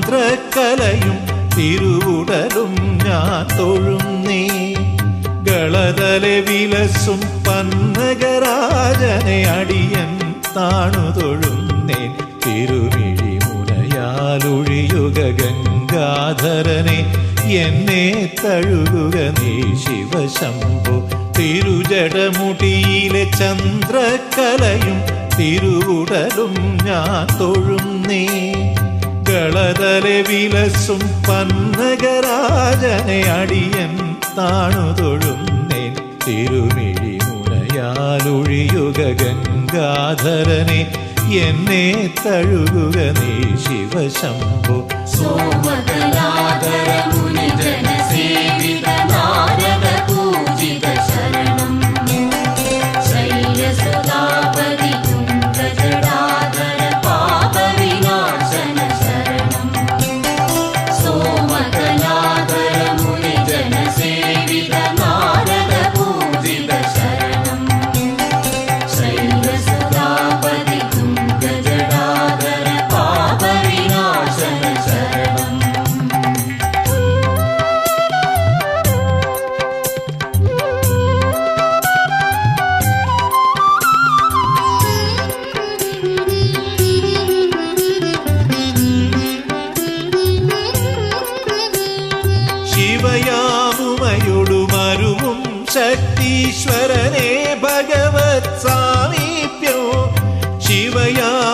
ചന്ദ്രക്കലയും തിരുവുടലും ഞാൻ തൊഴുന്നേ. ഗളതലെ വിലസും പന്നഗരാജനെ അടിയൻ താണു തൊഴുന്നേൻ. തിരുമിഴി മുനയാലൊഴിയുക ഗംഗാധരനെ, എന്നെ തഴുകുക നീ ശിവശംഭോ. തിരുജടമുടിയിലെ ചന്ദ്രക്കലയും തിരുവുടലും ഞാൻ തൊഴുന്നേ. ഗളതലെ വിലസും പന്നഗരാജനെ അടിയൻ താണു തൊഴുന്നേൻ. തിരുമിഴി മുനയാലൊഴിയുക ഗംഗാധരനെ, എന്നെ തഴുകുക നീ ശിവശംഭോ. സോമകലാധര മുനിജന സേവിത നാരദ പൂജിത ശരണം. ശൈലസുതാപതി കുംഭജടാധര പാപവിനാശന ശരണം. സോമകലാധര മുനിജന സേവിത നാരദ പൂജിത ശരണം. ശൈലസുതാപതി കുംഭജടാധര പാപവിനാശന ശരണം. ശിവയാമുമയൊടുമരുവും ശക്തീശ്വരനെ ഭഗവത് സാമീപ്യോ. ശിവയാമുമയൊടുമരുവും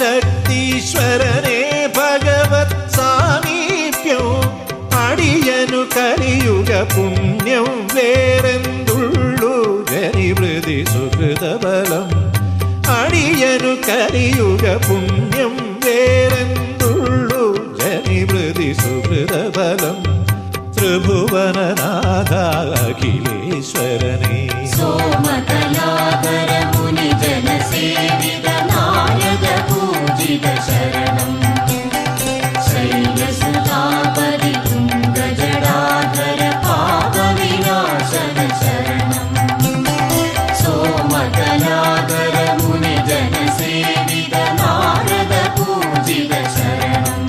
ശക്തീശ്വരനെ ഭഗവത് സാമീപ്യോ. അടിയനു കലിയുക പുണ്യം വേറെന്തുള്ളൂ ജനിവൃതി സുഹൃതബലം. അടിയനു കലിയുക പുണ്യം വേറെന്തുള്ളൂ ജനിവൃതി സുഹൃതബലം. ത്രിഭുവനനാഥ അഖിലേശ്വരനെ. സോമകലാധര മുനിജന സേവിത നാരദ പൂജിത ശരണം. ശൈലസുതാപതി കുംഭജടാധര പാപവിനാശന ശരണം. സോമകലാധര മുനിജന സേവിത നാരദ പൂജിത ശരണം.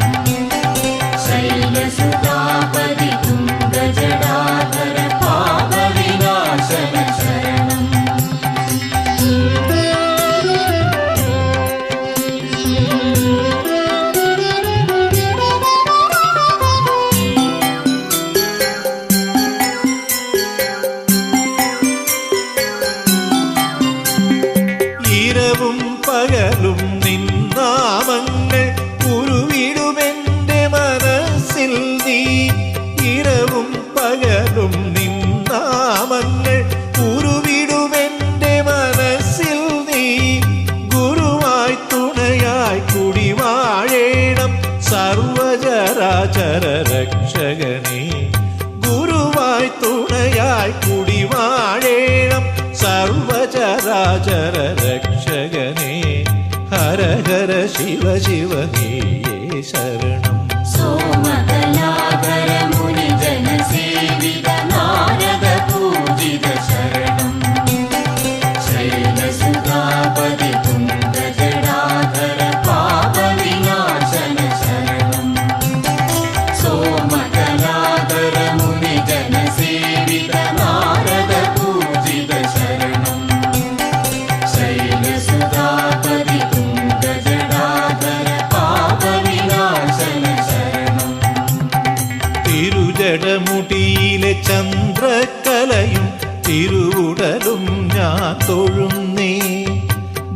ശൈലസുതാപതി കുംഭജടാധര പാപവിനാശന ശരണം. ഇരവും പകലും നിന്നാമങ്ങൾ ഉരുവിടുമെന്റെ മനസ്സിൽ നീ. ഇരവും പകലും നിന്നാമങ്ങൾ ഉരുവിടുമെന്റെ മനസ്സിൽ നീ. ഗുരുവായി തുണയായി കുടിവാഴേണം സർവചരാചര രക്ഷകനേ. ഗുരുവായി തുണയായി കുടിവാഴേണം സർവചരാചര രക്ഷകനേ. ഹര ഹര ശിവ ശിവ നീയേ ശരണം. സോമകലാധര മുനിജന സേവിത നാരദ പൂജിത ശരണം. ശൈലസുതാപതി കുംഭജടാധര പാപവിനാശന ശരണം. സോമകലാധര മുനിജന സേവിത നാരദ പൂജിത ശരണം. ശൈലസുതാപതി കുംഭജടാധര പാപവിനാശന ശരണം. തിരുജടമുടിയിലെ ചന്ദ്രക്കലയും തിരുവുടലും ഞാൻ തൊഴുന്നേ.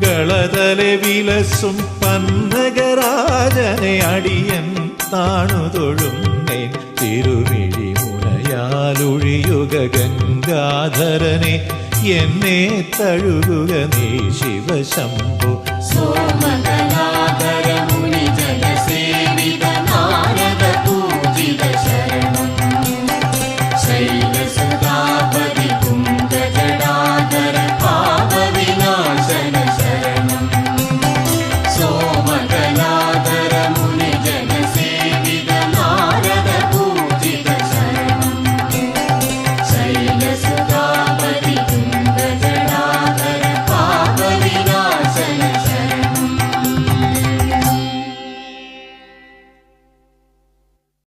ഗളതലെ വിലസും പന്നഗരാജനെ അടിയൻ താണു തൊഴുന്നേൻ. തിരുമിഴി മുനയാലൊഴിയുക ഗംഗാധരനെ, എന്നെ തഴുകുക നീ ശിവശംഭോ. സോമകലാധര